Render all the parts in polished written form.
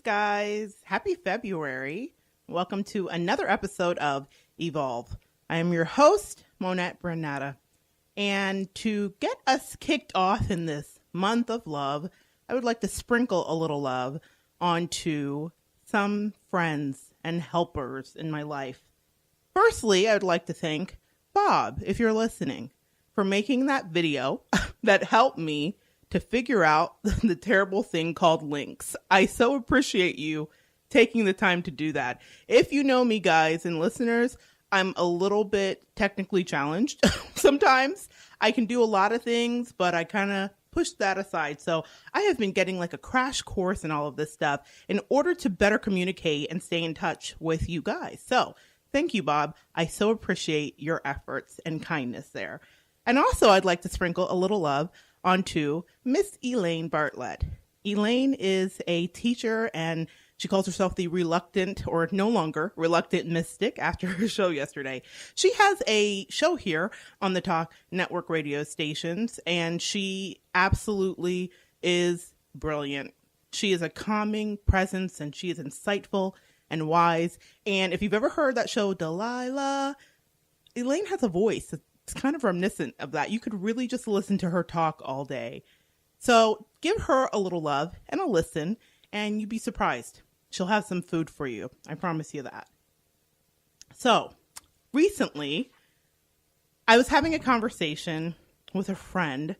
guys. Happy February. Welcome to another episode of Evolve. I am your host, Monette Brann-Natta. And to get us kicked off in this month of love, I would like to sprinkle a little love onto some friends and helpers in my life. Firstly, I would like to thank Bob, if you're listening, for making that video that helped me to figure out the terrible thing called links. I so appreciate you taking the time to do that. If you know me, guys and listeners, I'm a little bit technically challenged. Sometimes I can do a lot of things, but I kind of push that aside. So I have been getting like a crash course in all of this stuff in order to better communicate and stay in touch with you guys. So thank you, Bob. I so appreciate your efforts and kindness there. And also I'd like to sprinkle a little love onto Miss Elaine Bartlett. Elaine is a teacher and she calls herself the reluctant or no longer reluctant mystic after her show yesterday. She has a show here on the Talk Network radio stations and she absolutely is brilliant. She is a calming presence and she is insightful and wise. And if you've ever heard that show, Delilah, Elaine has a voice. It's kind of reminiscent of that. You could really just listen to her talk all day. So give her a little love and a listen, and you'd be surprised. She'll have some food for you. I promise you that. So recently, I was having a conversation with a friend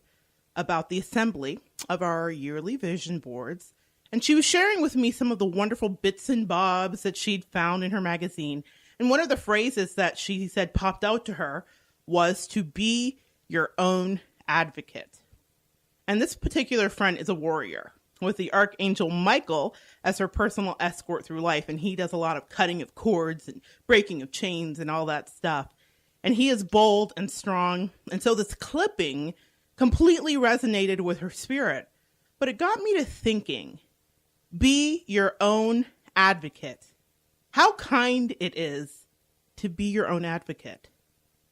about the assembly of our yearly vision boards, and she was sharing with me some of the wonderful bits and bobs that she'd found in her magazine. And one of the phrases that she said popped out to her was to be your own advocate. And this particular friend is a warrior with the Archangel Michael as her personal escort through life. And he does a lot of cutting of cords and breaking of chains and all that stuff. And he is bold and strong. And so this clipping completely resonated with her spirit. But it got me to thinking, be your own advocate. How kind it is to be your own advocate.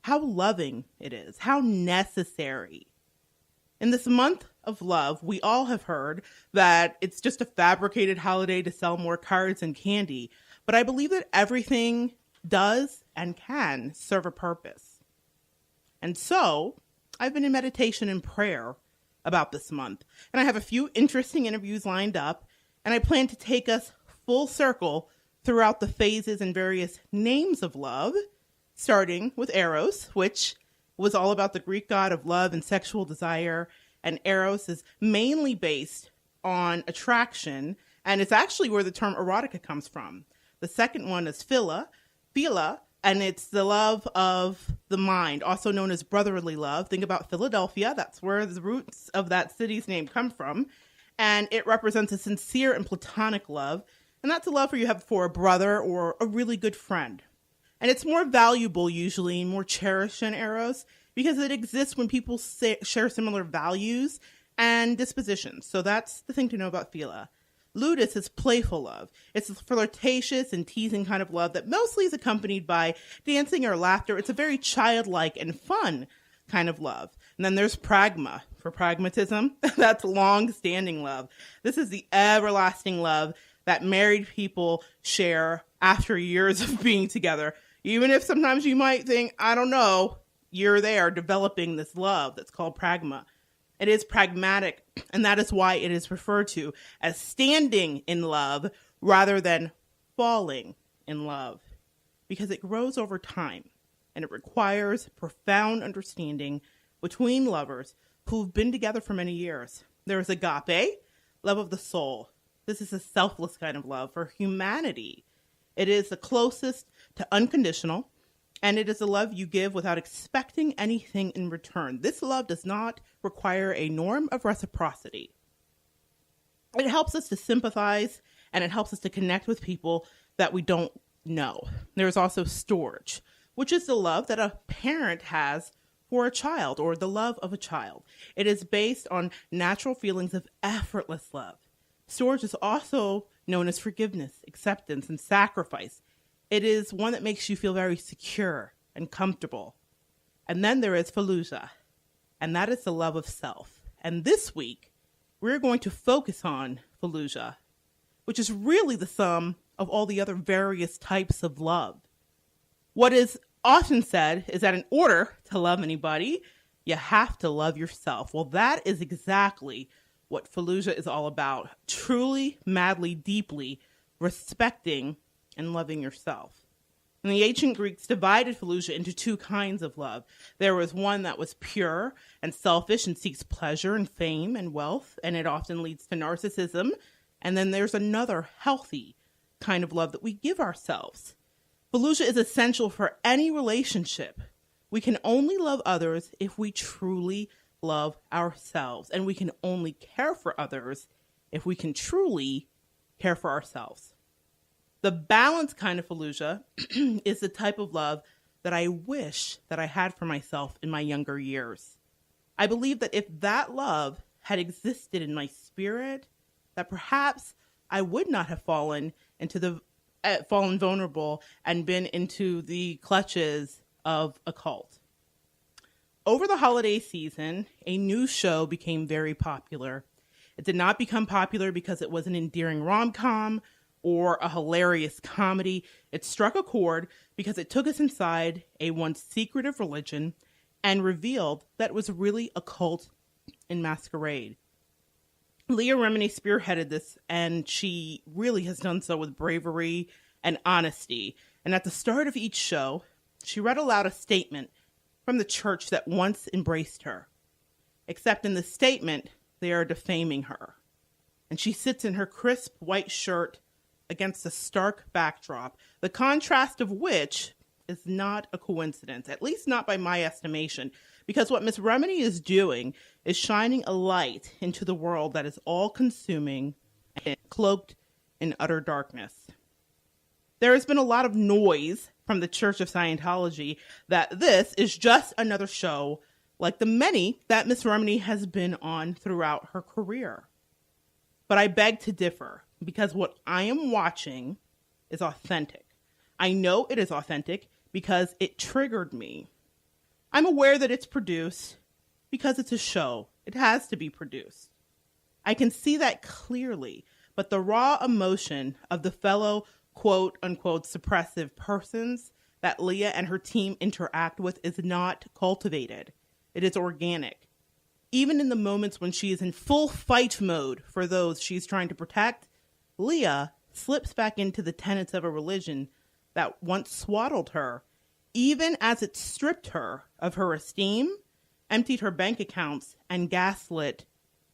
How loving it is, how necessary. In this month of love, we all have heard that it's just a fabricated holiday to sell more cards and candy, but I believe that everything does and can serve a purpose. And so, I've been in meditation and prayer about this month, and I have a few interesting interviews lined up, and I plan to take us full circle throughout the phases and various names of love, starting with Eros, which was all about the Greek god of love and sexual desire. And Eros is mainly based on attraction, and it's actually where the term erotica comes from. The second one is philia, and it's the love of the mind, also known as brotherly love. Think about Philadelphia. That's where the roots of that city's name come from. And it represents a sincere and platonic love. And that's a love you have for a brother or a really good friend. And it's more valuable usually and more cherished than Eros because it exists when people share similar values and dispositions. So that's the thing to know about philia. Ludus is playful love. It's a flirtatious and teasing kind of love that mostly is accompanied by dancing or laughter. It's a very childlike and fun kind of love. And then there's pragma. For pragmatism, that's long-standing love. This is the everlasting love that married people share after years of being together. Even if sometimes you might think, I don't know, you're there developing this love that's called pragma. It is pragmatic, and that is why it is referred to as standing in love rather than falling in love, because it grows over time, and it requires profound understanding between lovers who've been together for many years. There is agape, love of the soul. This is a selfless kind of love for humanity. It is the closest to unconditional, and it is a love you give without expecting anything in return. This love does not require a norm of reciprocity. It helps us to sympathize, and it helps us to connect with people that we don't know. There's also storge, which is the love that a parent has for a child, or the love of a child. It is based on natural feelings of effortless love. Storge is also known as forgiveness, acceptance, and sacrifice. It is one that makes you feel very secure and comfortable. And then there is Fallujah, and that is the love of self. And this week, we're going to focus on Fallujah, which is really the sum of all the other various types of love. What is often said is that in order to love anybody, you have to love yourself. Well, that is exactly what Fallujah is all about. Truly, madly, deeply respecting and loving yourself. And the ancient Greeks divided Fallujah into two kinds of love. There was one that was pure and selfish and seeks pleasure and fame and wealth, and it often leads to narcissism. And then there's another healthy kind of love that we give ourselves. Fallujah is essential for any relationship. We can only love others if we truly love ourselves, and we can only care for others if we can truly care for ourselves. The balanced kind of Fallujah is the type of love that I wish that I had for myself in my younger years. I believe that if that love had existed in my spirit, that perhaps I would not have fallen vulnerable and been into the clutches of a cult. Over the holiday season, a new show became very popular. It did not become popular because it was an endearing rom-com or a hilarious comedy. It struck a chord because it took us inside a once secretive religion and revealed that it was really a cult in masquerade. Leah Remini spearheaded this, and she really has done so with bravery and honesty. And at the start of each show, she read aloud a statement from the church that once embraced her. Except in the statement, they are defaming her. And she sits in her crisp white shirt against a stark backdrop, the contrast of which is not a coincidence, at least not by my estimation, because what Miss Remini is doing is shining a light into the world that is all-consuming and cloaked in utter darkness. There has been a lot of noise from the Church of Scientology that this is just another show like the many that Miss Remini has been on throughout her career. But I beg to differ, because what I am watching is authentic. I know it is authentic because it triggered me. I'm aware that it's produced because it's a show. It has to be produced. I can see that clearly, but the raw emotion of the fellow quote unquote suppressive persons that Leah and her team interact with is not cultivated. It is organic. Even in the moments when she is in full fight mode for those she's trying to protect, Leah slips back into the tenets of a religion that once swaddled her, even as it stripped her of her esteem, emptied her bank accounts, and gaslit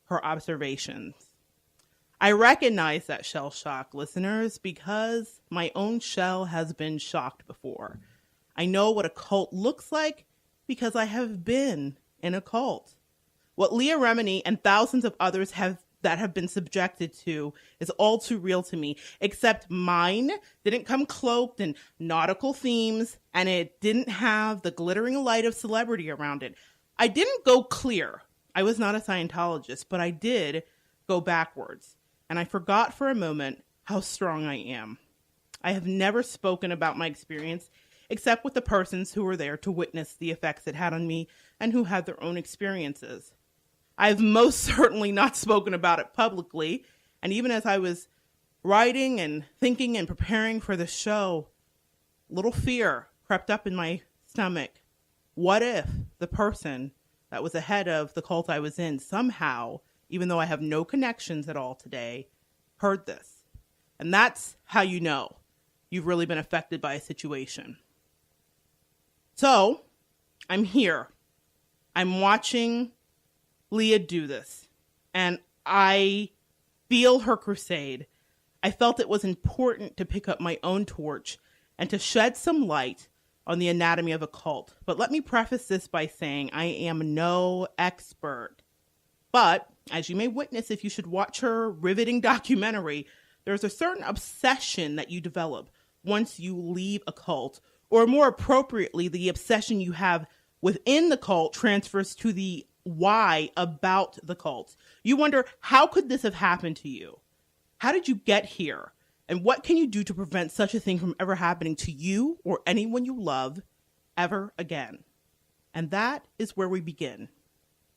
her observations. I recognize that shell shock, listeners, because my own shell has been shocked before. I know what a cult looks like because I have been in a cult. What Leah Remini and thousands of others have been subjected to is all too real to me, except mine didn't come cloaked in nautical themes, and it didn't have the glittering light of celebrity around it. I didn't go clear. I was not a Scientologist, but I did go backwards, and I forgot for a moment how strong I am. I have never spoken about my experience except with the persons who were there to witness the effects it had on me and who had their own experiences. I've most certainly not spoken about it publicly, and even as I was writing and thinking and preparing for the show, little fear crept up in my stomach. What if the person that was ahead of the cult I was in somehow, even though I have no connections at all today, heard this? And that's how you know you've really been affected by a situation. So, I'm here. I'm watching Leah do this, and I feel her crusade. I felt it was important to pick up my own torch and to shed some light on the anatomy of a cult. But let me preface this by saying I am no expert. But, as you may witness if you should watch her riveting documentary, there's a certain obsession that you develop once you leave a cult, or more appropriately, the obsession you have within the cult transfers to the why about the cult. You wonder, how could this have happened to you? How did you get here? And what can you do to prevent such a thing from ever happening to you or anyone you love ever again? And that is where we begin.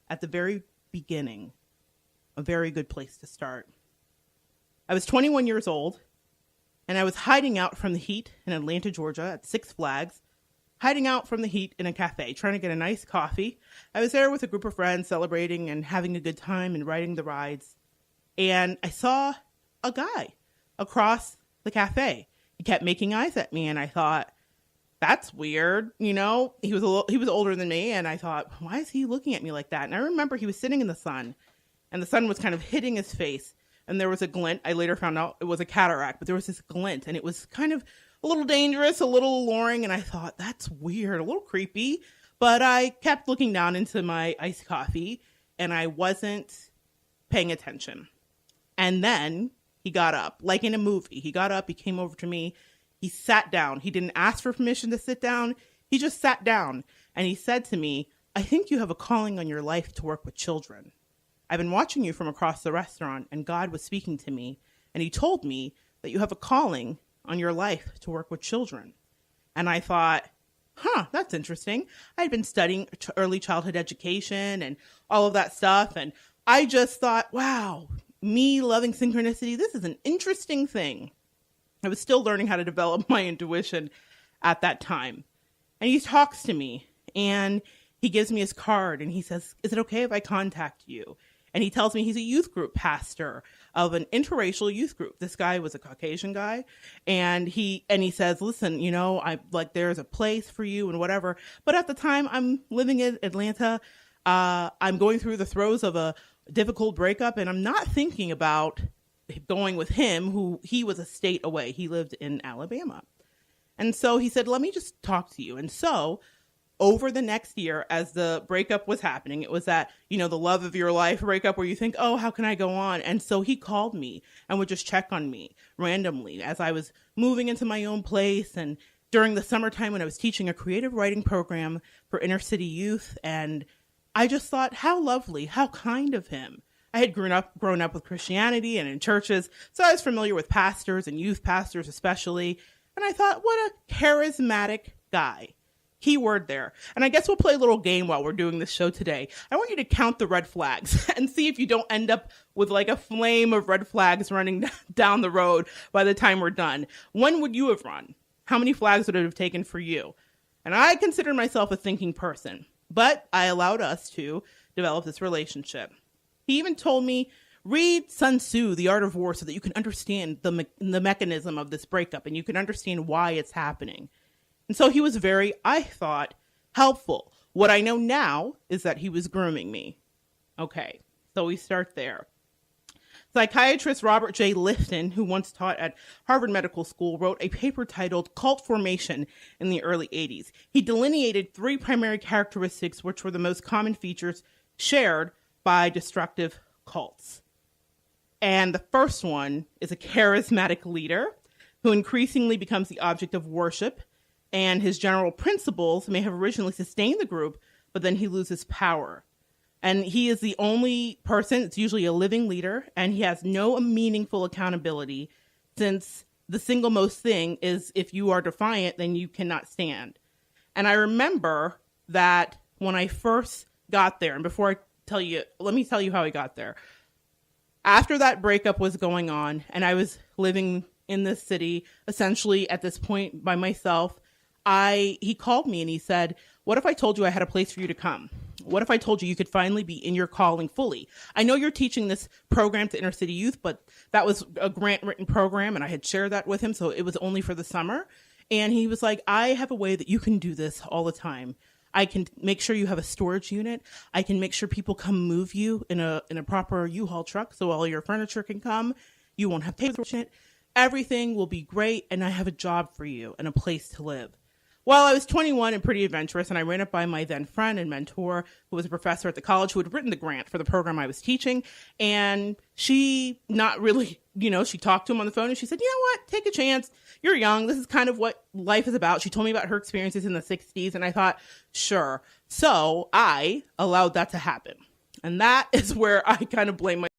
At the very beginning. A very good place to start. I was 21 years old, and I was hiding out from the heat in Atlanta, Georgia at Six Flags, hiding out from the heat in a cafe, trying to get a nice coffee. I was there with a group of friends celebrating and having a good time and riding the rides. And I saw a guy across the cafe. He kept making eyes at me, and I thought, that's weird. He was older than me, and I thought, why is he looking at me like that? And I remember he was sitting in the sun, and the sun was kind of hitting his face, and there was a glint. I later found out it was a cataract, but there was this glint, and it was kind of a little dangerous, a little alluring, and I thought, that's weird, a little creepy. But I kept looking down into my iced coffee, and I wasn't paying attention. And then he got up, like in a movie. He got up, he came over to me, he sat down. He didn't ask for permission to sit down. He just sat down, and he said to me, I think you have a calling on your life to work with children. I've been watching you from across the restaurant, and God was speaking to me, and he told me that you have a calling on your life to work with children. And I thought, that's interesting. I had been studying early childhood education and all of that stuff, and I just thought, wow, me loving synchronicity, this is an interesting thing. I was still learning how to develop my intuition at that time. And he talks to me, and he gives me his card, and he says, is it okay if I contact you? And he tells me he's a youth group pastor of an interracial youth group. This guy was a Caucasian guy. And he says, listen, there's a place for you and whatever. But at the time, I'm living in Atlanta. I'm going through the throes of a difficult breakup, and I'm not thinking about going with him, who he was a state away. He lived in Alabama. And so he said, let me just talk to you. And so over the next year, as the breakup was happening, it was that, the love of your life breakup where you think, oh, how can I go on? And so he called me and would just check on me randomly as I was moving into my own place. And during the summertime when I was teaching a creative writing program for inner city youth. And I just thought, how lovely, how kind of him. I had grown up with Christianity and in churches, so I was familiar with pastors and youth pastors especially. And I thought, what a charismatic guy. Keyword there. And I guess we'll play a little game while we're doing this show today. I want you to count the red flags and see if you don't end up with like a flame of red flags running down the road by the time we're done. When would you have run? How many flags would it have taken for you? And I consider myself a thinking person, but I allowed us to develop this relationship. He even told me, read Sun Tzu, The Art of War, so that you can understand the mechanism of this breakup and you can understand why it's happening. And so he was very, I thought, helpful. What I know now is that he was grooming me. Okay, so we start there. Psychiatrist Robert J. Lifton, who once taught at Harvard Medical School, wrote a paper titled Cult Formation in the early 80s. He delineated 3 primary characteristics which were the most common features shared by destructive cults. And the first one is a charismatic leader who increasingly becomes the object of worship, and his general principles may have originally sustained the group, but then he loses power. And he is the only person, it's usually a living leader, and he has no meaningful accountability, since the single most thing is if you are defiant, then you cannot stand. And I remember that when I first got there, and before I tell you, let me tell you how I got there. After that breakup was going on, and I was living in this city, essentially at this point by myself, he called me and he said, what if I told you I had a place for you to come? What if I told you you could finally be in your calling fully? I know you're teaching this program to inner city youth, but that was a grant written program and I had shared that with him. So it was only for the summer. And he was like, I have a way that you can do this all the time. I can make sure you have a storage unit. I can make sure people come move you in a proper U-Haul truck so all your furniture can come. You won't have paper. Everything will be great. And I have a job for you and a place to live. Well, I was 21 and pretty adventurous, and I ran it by my then friend and mentor, who was a professor at the college, who had written the grant for the program I was teaching. And she not really, she talked to him on the phone, and she said, you know what, take a chance. You're young. This is kind of what life is about. She told me about her experiences in the 60s, and I thought, sure. So I allowed that to happen. And that is where I kind of blame myself.